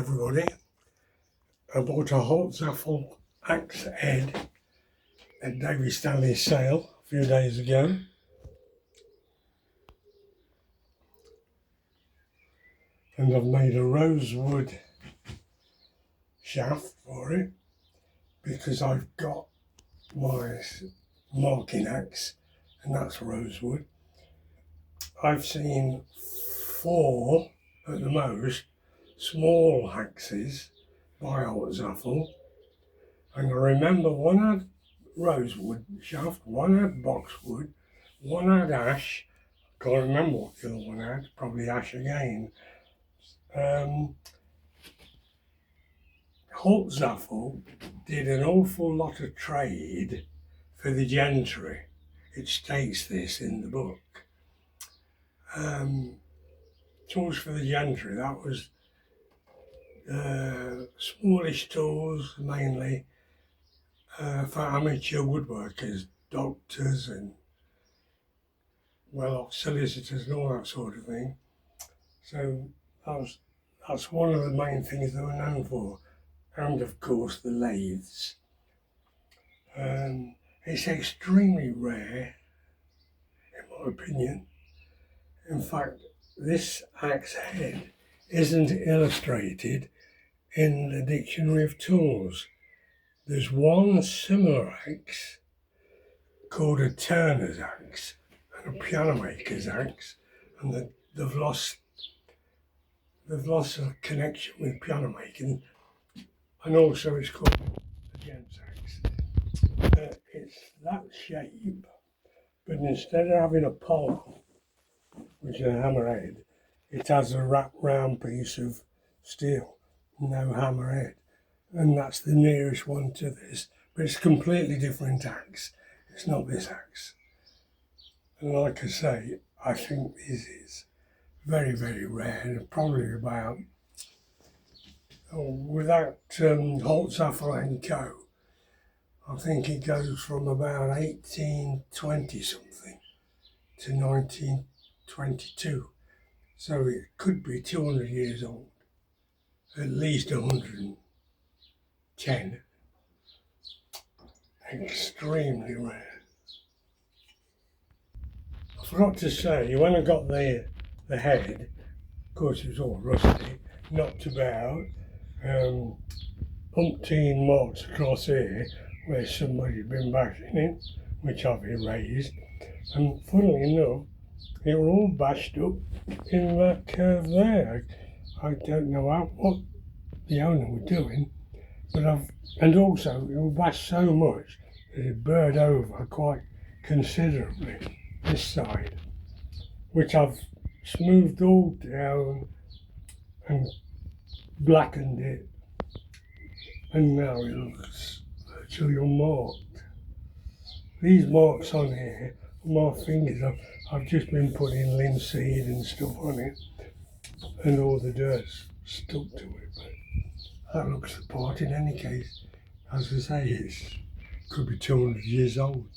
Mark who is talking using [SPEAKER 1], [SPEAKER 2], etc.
[SPEAKER 1] everybody. I bought a Holzapfel axe head at David Stanley's sale a few days ago. And I've made a rosewood shaft for it because I've got my marking axe and that's rosewood. I've seen 4 at the most small axes by Holzapfel, and I remember one had rosewood shaft, one had boxwood, one had ash. Can't remember what the other one had, probably ash again. Holzapfel did an awful lot of trade for the gentry. It states this in the book. Tools for the gentry, that was smallish tools mainly for amateur woodworkers, doctors and well-off solicitors and all that sort of thing. So that's one of the main things they were known for. And of course the lathes. It's extremely rare, in my opinion. In fact, this axe head isn't illustrated in the Dictionary of Tools. There's one similar axe called a turner's axe and a piano maker's axe, and they've lost a connection with piano making, and also it's called a gent's axe. It's that shape, but instead of having a pole, which is a hammerhead, it has a wrapped round piece of steel, no hammerhead, and that's the nearest one to this, but it's a completely different axe. It's not this axe. And like I say, I think this is very, very rare, and probably about, without Holzapfel and Co., I think it goes from about 1820 something to 1922. So it could be 200 years old, at least 110. Extremely rare. I forgot to say, when I got the head, of course it was all rusty, knocked about, umpteen marks across here where somebody'd been bashing it, which I've erased, and funnily enough, it were all bashed up in that curve there. I don't know what the owner was doing, but and also it was bashed so much that it burred over quite considerably this side, which I've smoothed all down and blackened it, and now it looks virtually unmarked. These marks on here, my fingers, I've just been putting linseed and stuff on it, and all the dirt's stuck to it, but that looks the part in any case. As I say, it could be 200 years old.